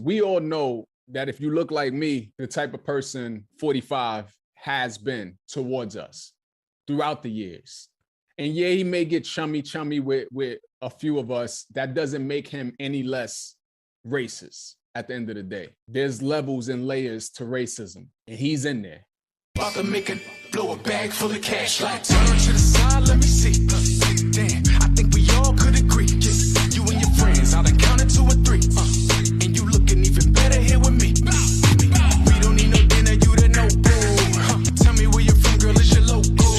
we all know that if you look like me, the type of person 45 has been towards us throughout the years. And yeah, he may get chummy with a few of us. That doesn't make him any less racist at the end of the day. There's levels and layers to racism, and he's in there. About to make it, blow a bag full of cash like turn to the side, let me see. Damn, I think we all could agree. You and your friends, I done counted 2 or 3. And you looking even better here with me. We don't need no dinner, you the no boo. Tell me where you're from, girl, is your local?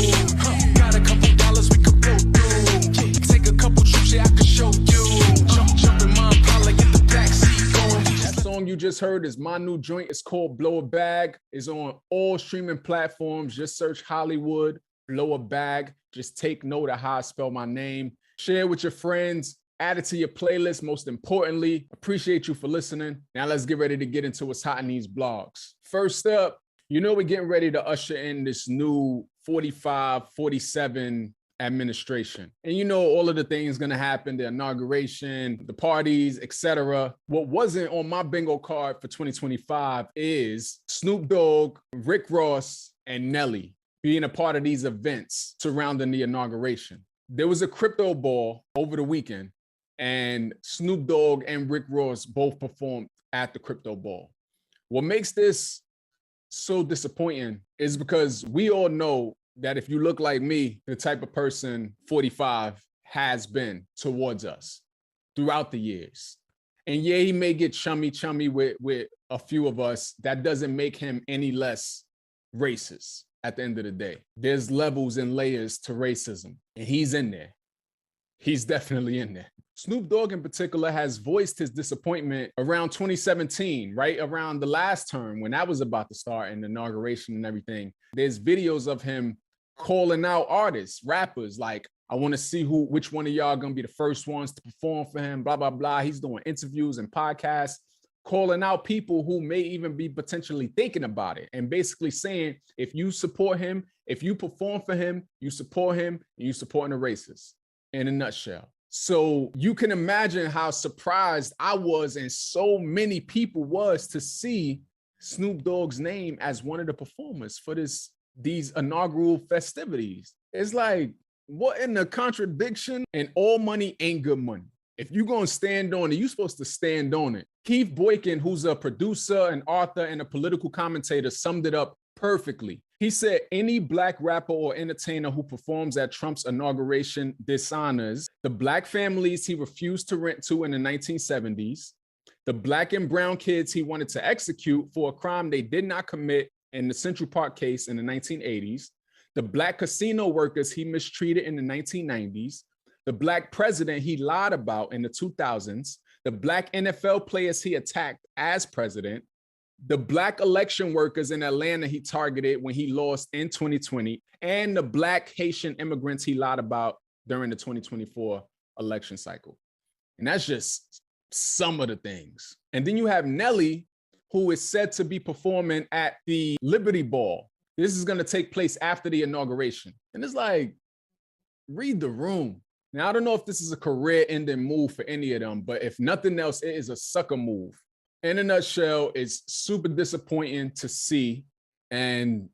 Got a couple dollars we could blow through. Take a couple trips, yeah, I could show you. Jump in my Impala, get the backseat going. That song you just heard is my new joint. It's called Blow a Bag. It's on all streaming platforms. Just search Hollywood, Blow a Bag. Just take note of how I spell my name. Share with your friends. Add it to your playlist. Most importantly, appreciate you for listening. Now let's get ready to get into what's hot in these blogs. First up, you know we're getting ready to usher in this new 45, 47 administration. And you know all of the things going to happen, the inauguration, the parties, etc. What wasn't on my bingo card for 2025 is Snoop Dogg, Rick Ross, and Nelly being a part of these events surrounding the inauguration. There was a crypto ball over the weekend, and Snoop Dogg and Rick Ross both performed at the crypto ball. What makes this so disappointing is because we all know that if you look like me, the type of person 45 has been towards us throughout the years. And yeah, he may get chummy with a few of us. That doesn't make him any less racist at the end of the day. There's levels and layers to racism, and he's in there. He's definitely in there. Snoop Dogg in particular has voiced his disappointment around 2017, right around the last term when that was about to start and the inauguration and everything. There's videos of him calling out artists, rappers, like, I want to see which one of y'all gonna be the first ones to perform for him, blah, blah, blah. He's doing interviews and podcasts, calling out people who may even be potentially thinking about it and basically saying, if you support him, if you perform for him, you support him, and you supporting the racists, in a nutshell. So you can imagine how surprised I was and so many people was to see Snoop Dogg's name as one of the performers for these inaugural festivities. It's like, what in the contradiction? And all money ain't good money. If you're going to stand on it, you're supposed to stand on it. Keith Boykin, who's a producer, an author, and a political commentator, summed it up perfectly. He said, any Black rapper or entertainer who performs at Trump's inauguration dishonors the Black families he refused to rent to in the 1970s, the Black and brown kids he wanted to execute for a crime they did not commit in the Central Park case in the 1980s, the Black casino workers he mistreated in the 1990s, the Black president he lied about in the 2000s, the Black NFL players he attacked as president, the Black election workers in Atlanta he targeted when he lost in 2020, and the Black Haitian immigrants he lied about during the 2024 election cycle. And that's just some of the things. And then you have Nelly, who is said to be performing at the Liberty Ball. This is going to take place after the inauguration. And it's like, read the room. Now, I don't know if this is a career-ending move for any of them, but if nothing else, it is a sucker move. In a nutshell, it's super disappointing to see, and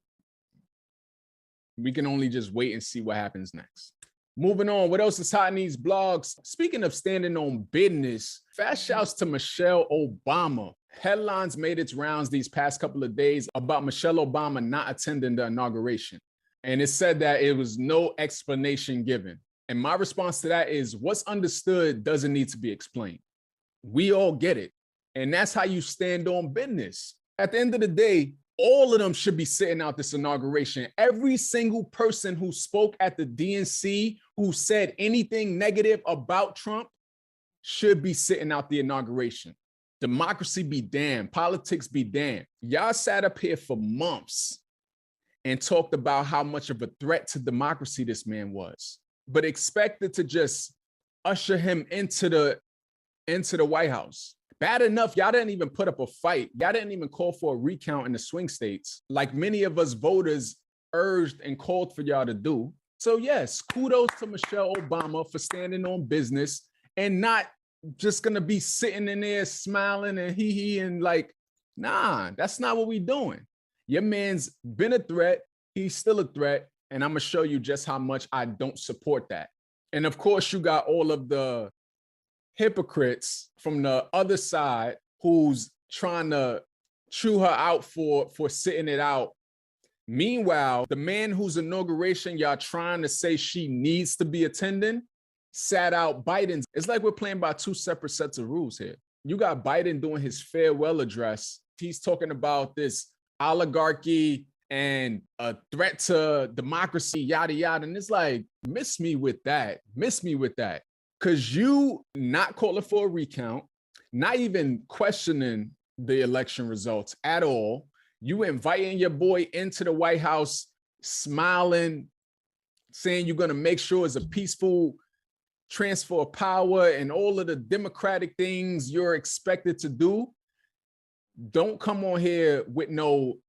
we can only just wait and see what happens next. Moving on, what else is hot in these blogs? Speaking of standing on business, fast shouts to Michelle Obama. Headlines made its rounds these past couple of days about Michelle Obama not attending the inauguration. And it said that it was no explanation given. And my response to that is, what's understood doesn't need to be explained. We all get it. And that's how you stand on business. At the end of the day, all of them should be sitting out this inauguration. Every single person who spoke at the DNC, who said anything negative about Trump, should be sitting out the inauguration. Democracy be damned. Politics be damned. Y'all sat up here for months and talked about how much of a threat to democracy this man was, but expected to just usher him into the White House. Bad enough, y'all didn't even put up a fight. Y'all didn't even call for a recount in the swing states, like many of us voters urged and called for y'all to do. So yes, kudos to Michelle Obama for standing on business and not just gonna be sitting in there smiling and hee and like, nah, that's not what we doing. Your man's been a threat. He's still a threat. And I'm gonna show you just how much I don't support that. And of course, you got all of the hypocrites from the other side who's trying to chew her out for sitting it out. Meanwhile, the man whose inauguration y'all trying to say she needs to be attending sat out Biden's. It's like we're playing by two separate sets of rules here. You got Biden doing his farewell address. He's talking about this oligarchy and a threat to democracy, yada, yada. And it's like, miss me with that. Miss me with that. Because you not calling for a recount, not even questioning the election results at all. You inviting your boy into the White House, smiling, saying you're going to make sure it's a peaceful transfer of power and all of the democratic things you're expected to do. Don't come on here with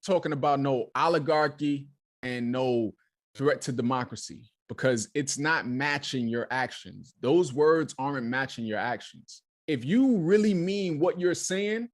talking about no oligarchy and no threat to democracy, because it's not matching your actions. Those words aren't matching your actions. If you really mean what you're saying,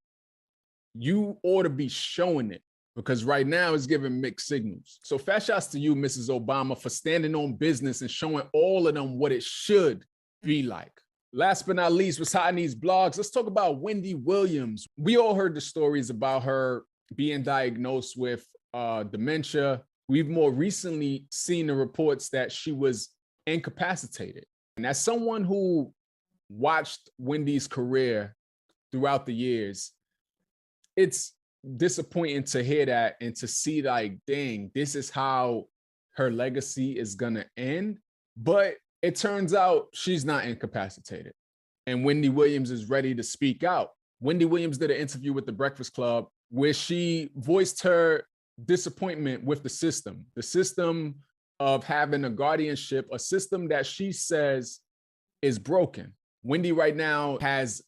you ought to be showing it, because right now it's giving mixed signals. So fat shots to you, Mrs. Obama, for standing on business and showing all of them what it should be like. Last but not least, what's hot in these blogs? Let's talk about Wendy Williams. We all heard the stories about her being diagnosed with dementia. We've more recently seen the reports that she was incapacitated. And as someone who watched Wendy's career throughout the years, it's disappointing to hear that and to see like, dang, this is how her legacy is gonna end. But it turns out she's not incapacitated. And Wendy Williams is ready to speak out. Wendy Williams did an interview with The Breakfast Club where she voiced her disappointment with the system of having a guardianship, a system that she says is broken. Wendy right now has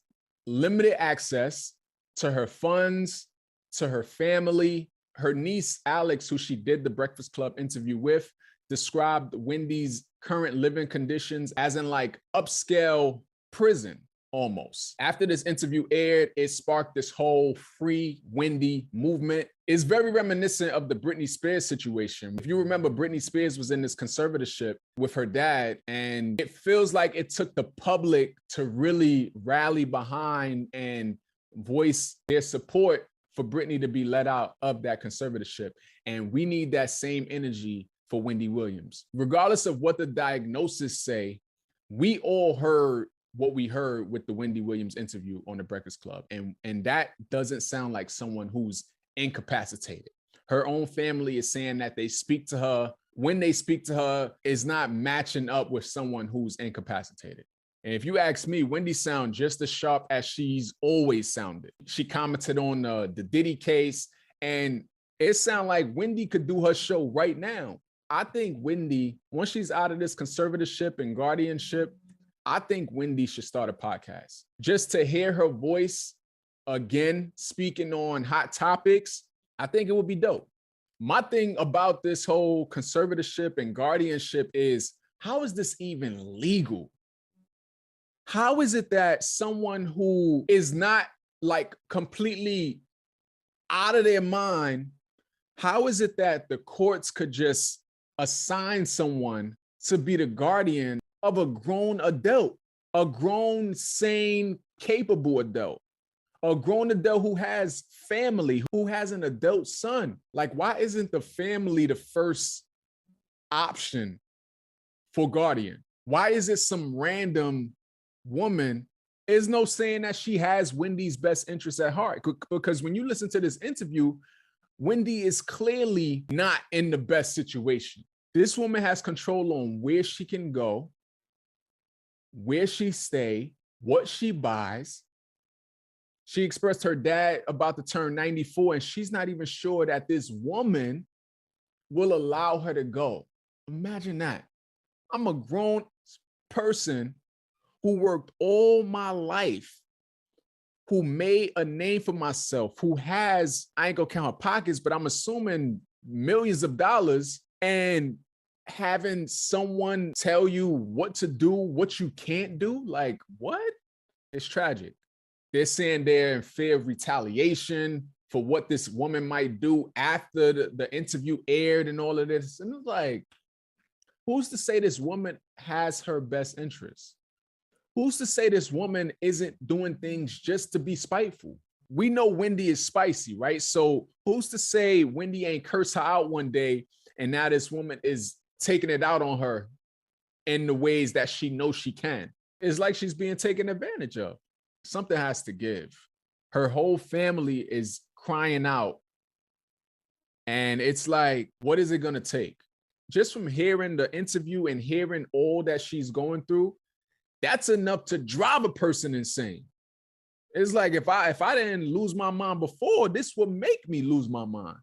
limited access to her funds, to her family. Her niece, Alex, who she did the Breakfast Club interview with, described Wendy's current living conditions as in like upscale prison almost. After this interview aired, it sparked this whole Free Wendy movement. It's very reminiscent of the Britney Spears situation. If you remember, Britney Spears was in this conservatorship with her dad, and it feels like it took the public to really rally behind and voice their support for Britney to be let out of that conservatorship. And we need that same energy for Wendy Williams. Regardless of what the diagnosis say, we all heard what we heard with the Wendy Williams interview on the Breakfast Club. And that doesn't sound like someone who's incapacitated. Her own family is saying that they speak to her. When they speak to her, is not matching up with someone who's incapacitated. And if you ask me, Wendy sounds just as sharp as she's always sounded. She commented on the Diddy case, and it sounds like Wendy could do her show right now. I think Wendy, once she's out of this conservatorship and guardianship, I think Wendy should start a podcast. Just to hear her voice again, speaking on hot topics, I think it would be dope. My thing about this whole conservatorship and guardianship is, how is this even legal? How is it that someone who is not like completely out of their mind, how is it that the courts could just assign someone to be the guardian of a grown adult, a grown, sane, capable adult, a grown adult who has family, who has an adult son? Like, why isn't the family the first option for guardian? Why is it some random woman? There's no saying that she has Wendy's best interests at heart, because when you listen to this interview, Wendy is clearly not in the best situation. This woman has control on where she can go, where she stay, what she buys. She expressed her dad about to turn 94, and she's not even sure that this woman will allow her to go. Imagine that. I'm a grown person who worked all my life, who made a name for myself, who has, I ain't gonna count her pockets, but I'm assuming millions of dollars, and having someone tell you what to do, what you can't do, like, what? It's tragic. They're saying they're in fear of retaliation for what this woman might do after the interview aired and all of this. And it's like, who's to say this woman has her best interests? Who's to say this woman isn't doing things just to be spiteful? We know Wendy is spicy, right? So who's to say Wendy ain't cursed her out one day and now this woman is taking it out on her in the ways that she knows she can? It's like she's being taken advantage of. Something has to give. Her whole family is crying out. And it's like, what is it going to take? Just from hearing the interview and hearing all that she's going through, that's enough to drive a person insane. It's like, if I didn't lose my mind before, this would make me lose my mind.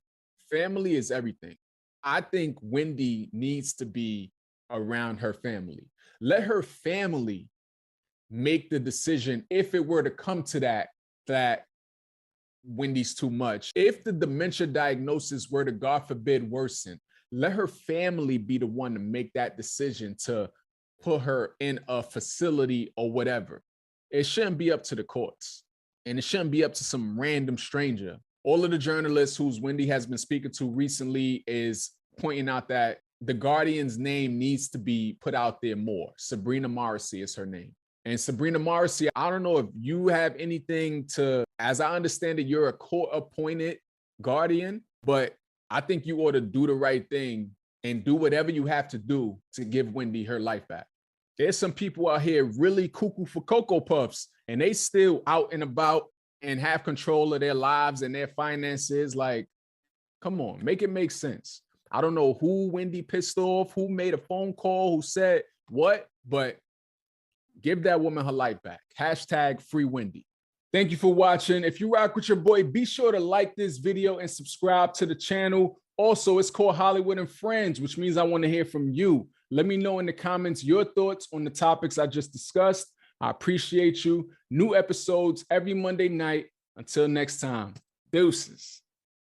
Family is everything. I think Wendy needs to be around her family. Let her family make the decision if it were to come to that Wendy's too much. If the dementia diagnosis were to, God forbid, worsen, let her family be the one to make that decision to put her in a facility or whatever. It shouldn't be up to the courts, and it shouldn't be up to some random stranger. All of the journalists whose Wendy has been speaking to recently is pointing out that the Guardian's name needs to be put out there more. Sabrina Morrissey is her name. And Sabrina Morrissey, I don't know if you have anything to, as I understand it, you're a court-appointed guardian, but I think you ought to do the right thing and do whatever you have to do to give Wendy her life back. There's some people out here really cuckoo for Cocoa Puffs, and they still out and about and have control of their lives and their finances. Like, come on, make it make sense. I don't know who Wendy pissed off, who made a phone call, who said what, but give that woman her life back. Hashtag free Wendy. Thank you for watching. If you rock with your boy, be sure to like this video and subscribe to the channel. Also, it's called Holliewood and Friends, which means I want to hear from you. Let me know in the comments your thoughts on the topics I just discussed. I appreciate you. New episodes every Monday night. Until next time, deuces.